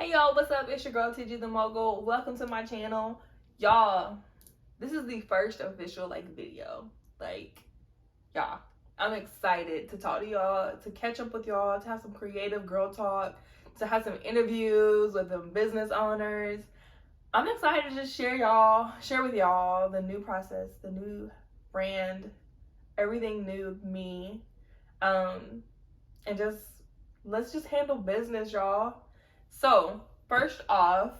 Hey y'all, what's up? It's your girl TG The Mogul. Welcome to my channel. Y'all, this is the first official video. Y'all, I'm excited to talk to y'all, to catch up with y'all, to have some creative girl talk, to have some interviews with the business owners. I'm excited to just share with y'all the new process, the new brand, everything new with me. And let's just handle business, y'all. So, first off,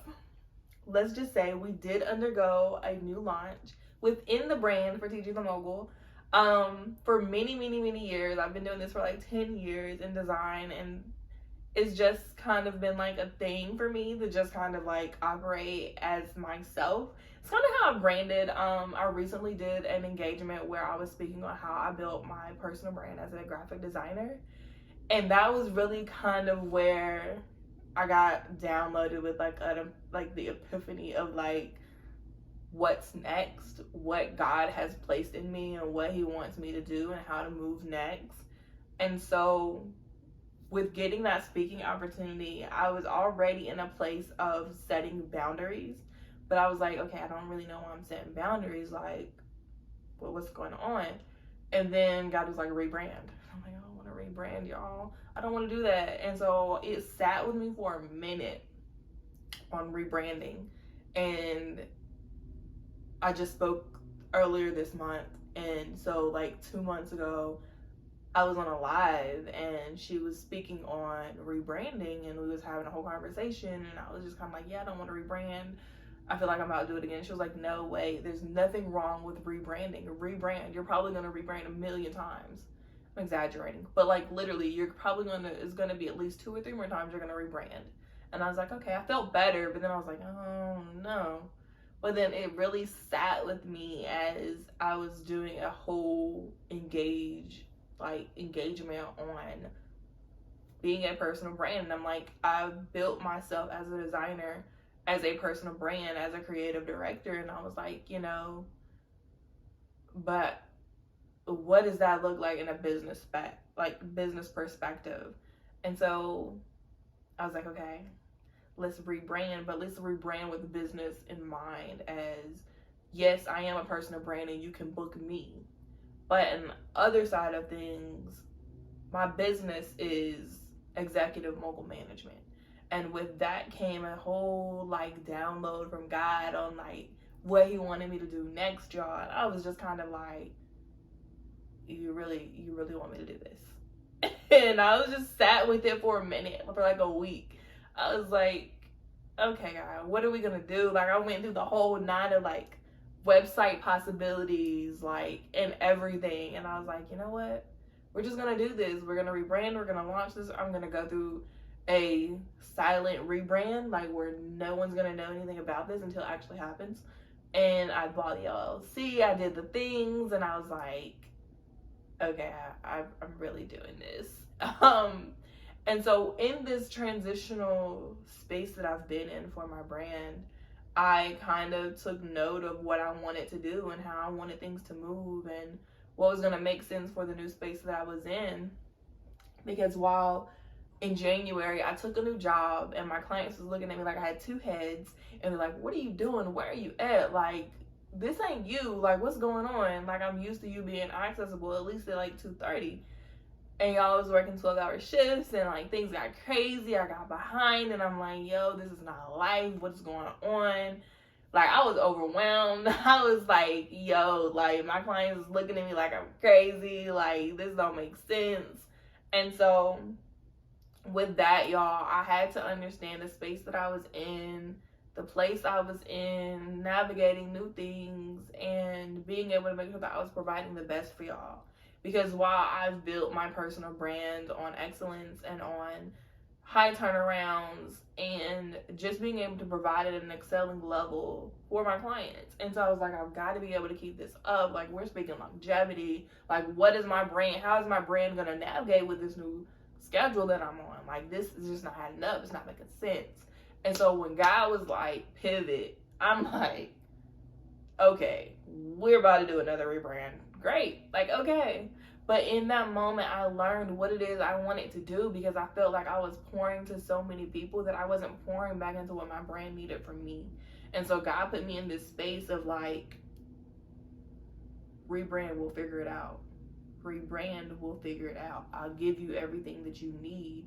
let's just say we did undergo a new launch within the brand for TG The Mogul. For many, many, many years, I've been doing this for like 10 years in design, and it's just kind of been like a thing for me to just kind of like operate as myself. It's kind of how I'm branded. I recently did an engagement where I was speaking on how I built my personal brand as a graphic designer. And that was really kind of where I got downloaded with the epiphany of like what's next, what God has placed in me and what he wants me to do and how to move next. And so with getting that speaking opportunity, I was already in a place of setting boundaries, but I was like, okay, I don't really know why I'm setting boundaries, like what's going on. And then God was like, rebrand. I'm like, I don't want to rebrand, y'all. I don't want to do that. And so it sat with me for a minute on rebranding. And I just spoke earlier this month. And so like 2 months ago, I was on a live and she was speaking on rebranding and we was having a whole conversation. And I was just kind of like, yeah, I don't want to rebrand. I feel like I'm about to do it again. She was like, no way, there's nothing wrong with rebranding. Rebrand, you're probably going to rebrand 1,000,000 times. I'm exaggerating, but like literally you're probably it's going to be at least 2 or 3 more times you're going to rebrand. And I was like, okay, I felt better, but then I was like, oh no. But then it really sat with me as I was doing a whole engagement on being a personal brand. And I'm like, I've built myself as a designer, as a personal brand, as a creative director. And I was like, but what does that look like in a business perspective? And so I was like, okay, let's rebrand, but let's rebrand with business in mind. As yes, I am a personal brand and you can book me, but on the other side of things, my business is Executive Mogul Management. And with that came a whole download from God on what he wanted me to do next, y'all. And I was just kind of like, you really want me to do this? And I was just sat with it for a minute, for like a week. I was like, okay, God, what are we gonna do? I went through the whole 9 of website possibilities, and everything. And I was like, you know what? We're just gonna do this. We're gonna rebrand. We're gonna launch this. I'm gonna go through a silent rebrand, where no one's gonna know anything about this until it actually happens. And I bought the LLC. I did the things, and I was like, okay, I'm really doing this. And so in this transitional space that I've been in for my brand, I kind of took note of what I wanted to do and how I wanted things to move and what was going to make sense for the new space that I was in. Because while in January I took a new job and my clients was looking at me like I had 2 heads, and they're like, what are you doing? Where are you at? This ain't you. What's going on? I'm used to you being accessible at least at 2:30. And y'all was working 12-hour shifts, and things got crazy. I got behind, and I'm like, yo, this is not life. What's going on? I was overwhelmed. I was like, yo, my clients is looking at me like I'm crazy. This don't make sense. And so with that, y'all, I had to understand the space that I was in, the place I was in, navigating new things, and being able to make sure that I was providing the best for y'all. Because while I've built my personal brand on excellence and on high turnarounds and just being able to provide it at an excelling level for my clients. And so I was like, I've got to be able to keep this up. We're speaking longevity. What is my brand? How is my brand going to navigate with this new schedule that I'm on? This is just not adding up. It's not making sense. And so when God was like, pivot, I'm like, okay, we're about to do another rebrand. Great. Okay. But in that moment, I learned what it is I wanted to do, because I felt like I was pouring to so many people that I wasn't pouring back into what my brand needed from me. And so God put me in this space of like, rebrand, we'll figure it out. Rebrand, we'll figure it out. I'll give you everything that you need,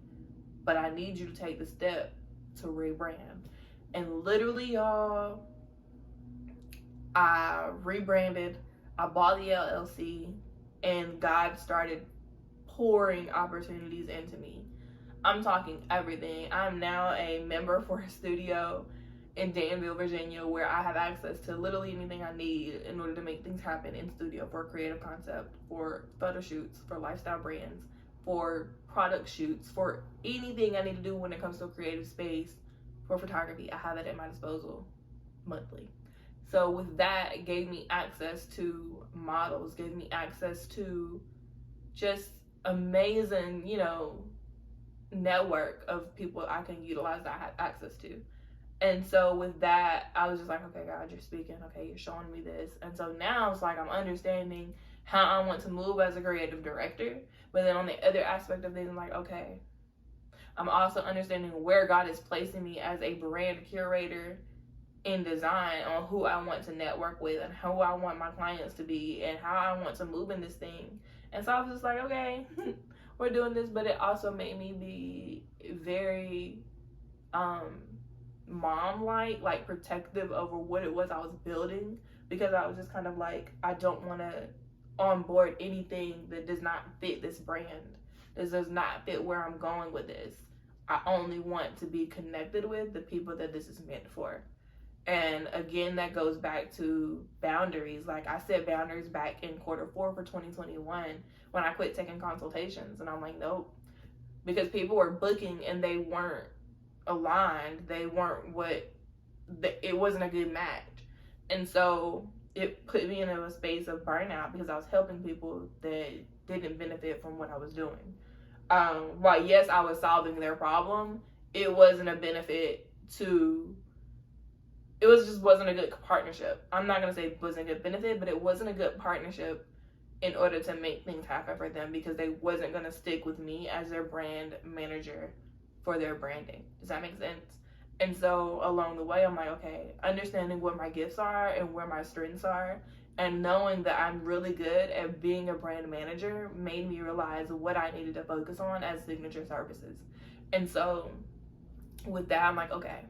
but I need you to take the step to rebrand. And literally, y'all, I rebranded, I bought the LLC, and God started pouring opportunities into me. I'm talking everything. I'm now a member for a studio in Danville, Virginia, where I have access to literally anything I need in order to make things happen in studio, for creative concept, for photo shoots, for lifestyle brands, for product shoots, for anything I need to do when it comes to a creative space, for photography. I have it at my disposal monthly. So with that, it gave me access to models, gave me access to just amazing, network of people I can utilize that I have access to. And so with that, I was just like, okay, God, you're speaking. Okay, you're showing me this. And so now it's like I'm understanding how I want to move as a creative director. But then on the other aspect of things, I'm like, okay, I'm also understanding where God is placing me as a brand curator in design, on who I want to network with and who I want my clients to be and how I want to move in this thing. And so I was just like, okay, we're doing this. But it also made me be very mom-like, like protective over what it was I was building, because I was just kind of like, I don't want to onboard anything that does not fit this brand. This does not fit where I'm going with this. I only want to be connected with the people that this is meant for. And again, that goes back to boundaries. Like I set boundaries back in Q4 for 2021 when I quit taking consultations. And I'm like, nope. Because people were booking and they weren't aligned. They weren't it wasn't a good match. And so it put me in a space of burnout, because I was helping people that didn't benefit from what I was doing. While yes, I was solving their problem, it wasn't a benefit to... It wasn't a good partnership. I'm not going to say it wasn't a good benefit, but it wasn't a good partnership in order to make things happen for them, because they wasn't going to stick with me as their brand manager for their branding. Does that make sense? And so along the way, I'm like, okay, understanding what my gifts are and where my strengths are, and knowing that I'm really good at being a brand manager made me realize what I needed to focus on as signature services. And so with that, I'm like, okay,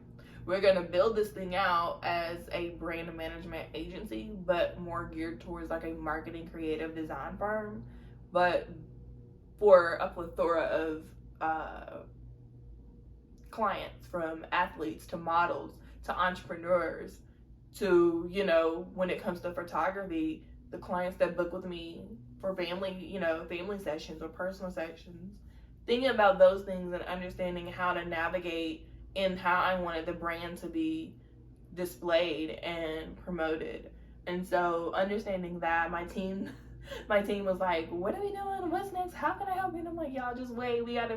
we're going to build this thing out as a brand management agency, but more geared towards like a marketing creative design firm, but for a plethora of clients, from athletes to models to entrepreneurs to, when it comes to photography, the clients that book with me for family sessions or personal sessions, thinking about those things and understanding how to navigate and how I wanted the brand to be displayed and promoted. And so understanding that, my team was like, what are we doing? What's next? How can I help you? And I'm like, y'all just wait. We have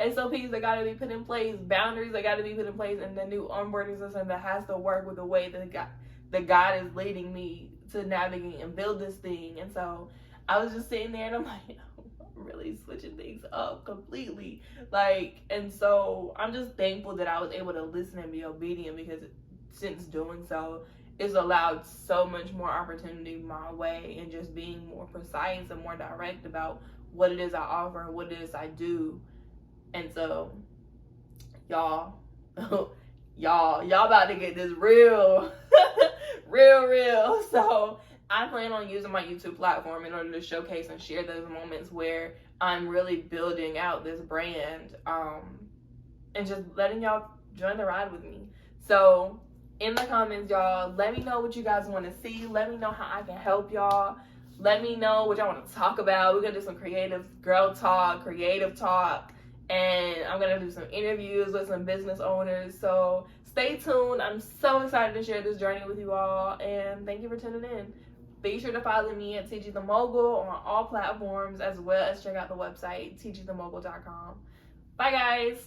SOPs that got to be put in place, boundaries that got to be put in place, and the new onboarding system that has to work with the way that God is leading me to navigate and build this thing. And so I was just sitting there and I'm like, I'm really switching things up completely. And so I'm just thankful that I was able to listen and be obedient, because since doing so, it's allowed so much more opportunity my way, and just being more precise and more direct about what it is I offer and what it is I do. And so y'all about to get this real real. So I plan on using my YouTube platform in order to showcase and share those moments where I'm really building out this brand, and just letting y'all join the ride with me. So in the comments, y'all, let me know what you guys want to see. Let me know how I can help y'all. Let me know what y'all want to talk about. We're going to do some creative talk, and I'm going to do some interviews with some business owners. So stay tuned. I'm so excited to share this journey with you all, and thank you for tuning in. Be sure to follow me at TG The Mogul on all platforms, as well as check out the website, tgthemogul.com. Bye, guys.